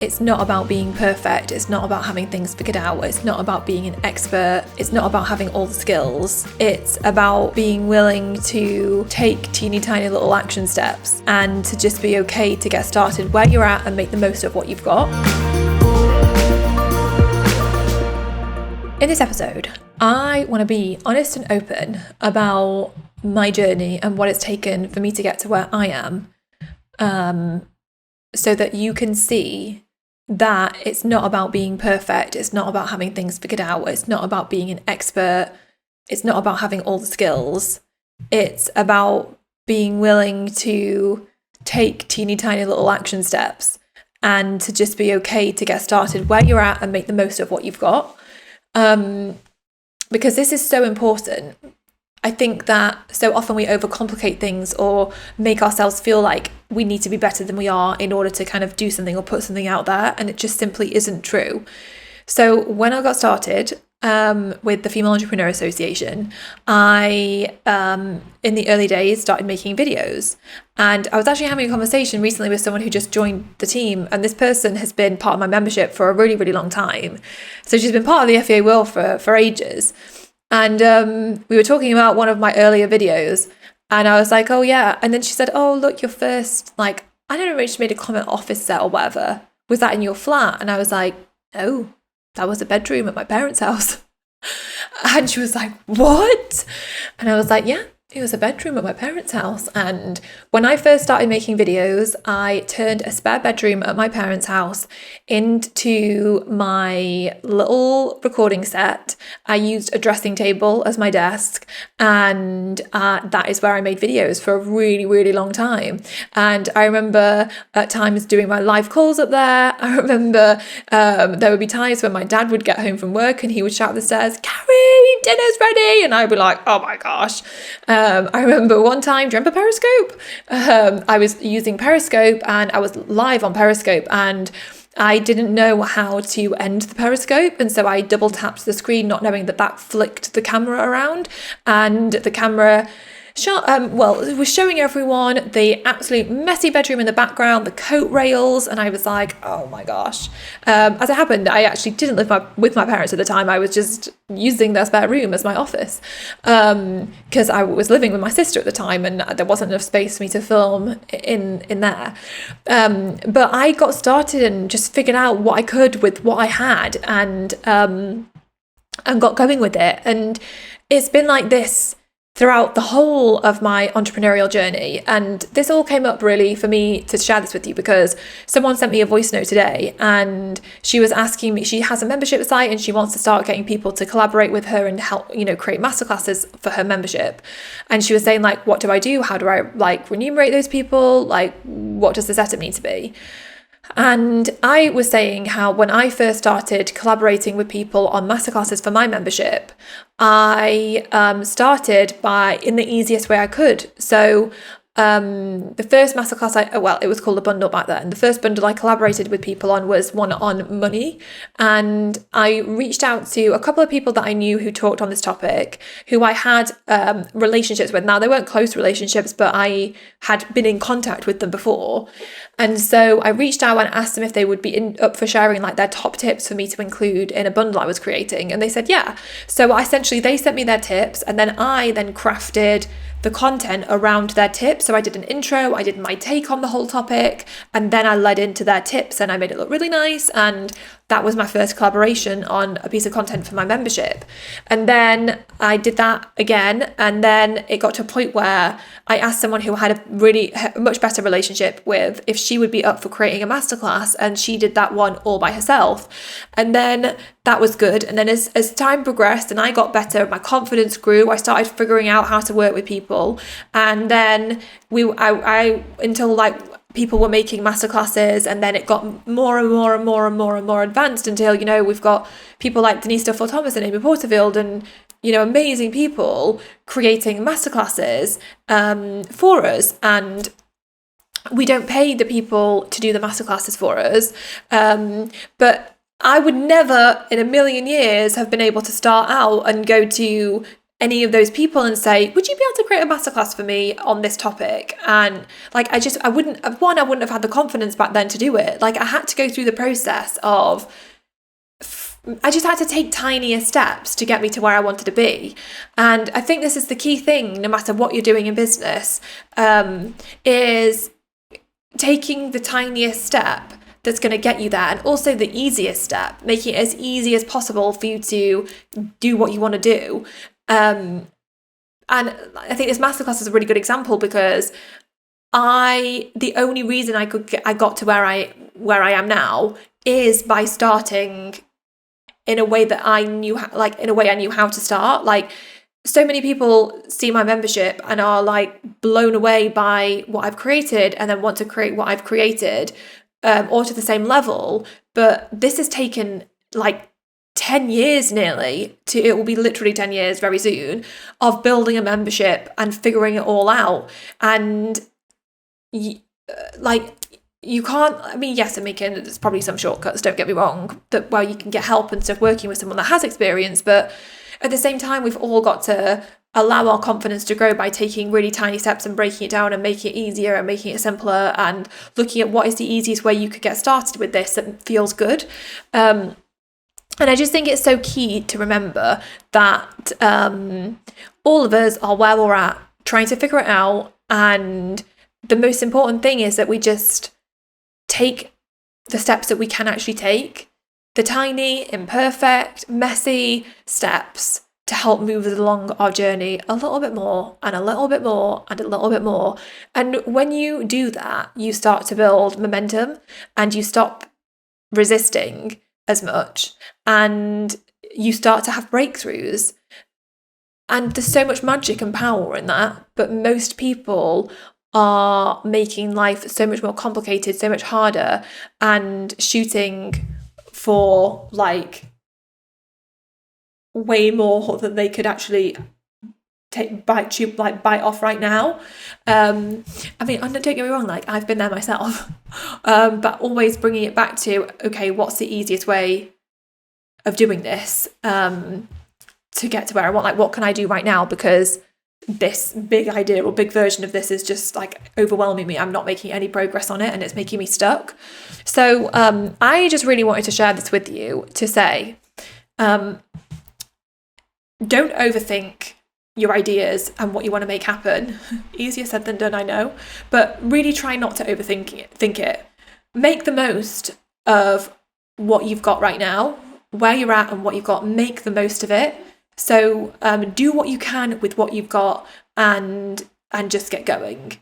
It's not about being perfect. It's not about having things figured out. It's not about being an expert. It's not about having all the skills. It's about being willing to take teeny tiny little action steps and to just be okay to get started where you're at and make the most of what you've got. In this episode, I want to be honest and open about my journey and what it's taken for me to get to where I am, so that you can see that it's not about being perfect. It's not about having things figured out. It's not about being an expert. It's not about having all the skills. It's about being willing to take teeny tiny little action steps and to just be okay to get started where you're at and make the most of what you've got. Because this is so important. I think that so often we overcomplicate things or make ourselves feel like we need to be better than we are in order to kind of do something or put something out there, and it just simply isn't true. So when I got started with the Female Entrepreneur Association, I, in the early days, started making videos. And I was actually having a conversation recently with someone who just joined the team, and this person has been part of my membership for a really, really long time. So she's been part of the FEA world for ages. And we were talking about one of my earlier videos, and I was like, oh yeah. And then she said, oh, look, your first, like, I don't know, maybe she made a comment, office set or whatever. Was that in your flat? And I was like, no, that was a bedroom at my parents' house. And she was like, what? And I was like, yeah, it was a bedroom at my parents' house. And when I first started making videos, I turned a spare bedroom at my parents' house into my little recording set. I used a dressing table as my desk, and that is where I made videos for a really, really long time. And I remember at times doing my live calls up there. I remember there would be times when my dad would get home from work and he would shout the stairs, Carrie, dinner's ready. And I'd be like, oh my gosh. I remember one time, do you remember Periscope? I was using Periscope and I was live on Periscope, and I didn't know how to end the Periscope, and so I double tapped the screen, not knowing that flicked the camera around, and the camera it was showing everyone the absolute messy bedroom in the background, the coat rails, and I was like, oh my gosh. As it happened, I actually didn't live with my parents at the time. I was just using their spare room as my office, because I was living with my sister at the time, and there wasn't enough space for me to film in there. But I got started and just figured out what I could with what I had, and got going with it. And it's been like this throughout the whole of my entrepreneurial journey. And this all came up really for me to share this with you because someone sent me a voice note today, and she was asking me, she has a membership site and she wants to start getting people to collaborate with her and help, create masterclasses for her membership. And she was saying, like, what do I do? How do I remunerate those people? Like, what does the setup need to be? And I was saying how when I first started collaborating with people on masterclasses for my membership, I started in the easiest way I could. So the first masterclass it was called a bundle back then. The first bundle I collaborated with people on was one on money. And I reached out to a couple of people that I knew who talked on this topic, who I had relationships with. Now, they weren't close relationships, but I had been in contact with them before. And so I reached out and asked them if they would be up for sharing their top tips for me to include in a bundle I was creating. And they said, yeah. So essentially they sent me their tips, and then I crafted the content around their tips. So I did an intro, I did my take on the whole topic, and then I led into their tips and I made it look really nice. And that was my first collaboration on a piece of content for my membership. And then I did that again. And then it got to a point where I asked someone who had a much better relationship with if she would be up for creating a masterclass. And she did that one all by herself. And then that was good. And then as time progressed and I got better, my confidence grew. I started figuring out how to work with people. And then people were making masterclasses, and then it got more and more and more and more and more advanced until, we've got people like Denise Duffel-Thomas and Amy Porterfield and, amazing people creating masterclasses for us. And we don't pay the people to do the masterclasses for us. But I would never in a million years have been able to start out and go to any of those people and say, would you be able to create a masterclass for me on this topic? And like, I wouldn't have had the confidence back then to do it. Like, I had to go through the process of, I just had to take tinier steps to get me to where I wanted to be. And I think this is the key thing, no matter what you're doing in business, is taking the tiniest step that's going to get you there, and also the easiest step, making it as easy as possible for you to do what you want to do. And I think this masterclass is a really good example, because the only reason I got to where I am now is by starting in a way that I knew how to start. Like, so many people see my membership and are like blown away by what I've created, and then want to create what I've created, or to the same level. But this has taken like 10 years nearly it will be literally 10 years very soon of building a membership and figuring it all out. And you can't, I mean, yes, there's probably some shortcuts, don't get me wrong, that where you can get help and stuff working with someone that has experience, but at the same time, we've all got to allow our confidence to grow by taking really tiny steps and breaking it down and making it easier and making it simpler, and looking at what is the easiest way you could get started with this that feels good. And I just think it's so key to remember that all of us are where we're at, trying to figure it out. And the most important thing is that we just take the steps that we can actually take, the tiny, imperfect, messy steps, to help move us along our journey a little bit more and a little bit more and a little bit more. And when you do that, you start to build momentum and you stop resisting as much, and you start to have breakthroughs. And there's so much magic and power in that, but most people are making life so much more complicated, so much harder, and shooting for like way more than they could actually bite off right now. I mean, don't get me wrong, like I've been there myself, but always bringing it back to, okay, what's the easiest way of doing this to get to where I want? Like, what can I do right now? Because this big idea or big version of this is just like overwhelming me. I'm not making any progress on it, and it's making me stuck. So I just really wanted to share this with you to say, don't overthink your ideas and what you want to make happen. Easier said than done, I know, but really try not to overthink it. Make the most of what you've got right now, where you're at and what you've got. Make the most of it. So do what you can with what you've got, and just get going.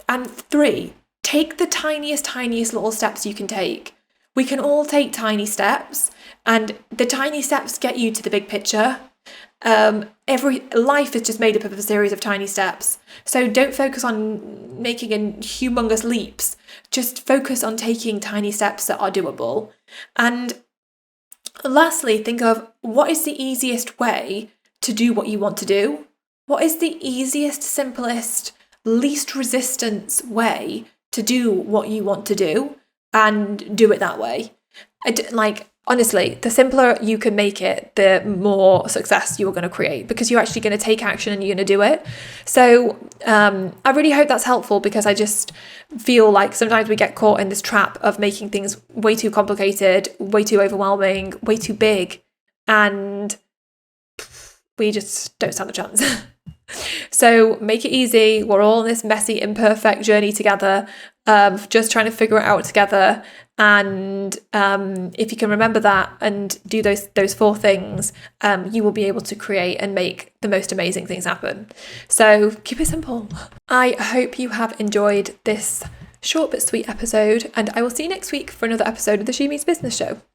And 3, take the tiniest little steps you can take. We can all take tiny steps, and the tiny steps get you to the big picture. Every life is just made up of a series of tiny steps. So don't focus on making humongous leaps. Just focus on taking tiny steps that are doable. And lastly, think of what is the easiest way to do what you want to do. What is the easiest, simplest, least resistance way to do what you want to do, and do it that way. Honestly, the simpler you can make it, the more success you're going to create, because you're actually going to take action and you're going to do it. So I really hope that's helpful, because I just feel like sometimes we get caught in this trap of making things way too complicated, way too overwhelming, way too big, and we just don't stand a chance. So make it easy. We're all in this messy, imperfect journey together, just trying to figure it out together. And if you can remember that and do those 4 things, you will be able to create and make the most amazing things happen. So keep it simple. I hope you have enjoyed this short but sweet episode, and I will see you next week for another episode of the She Means Business Show.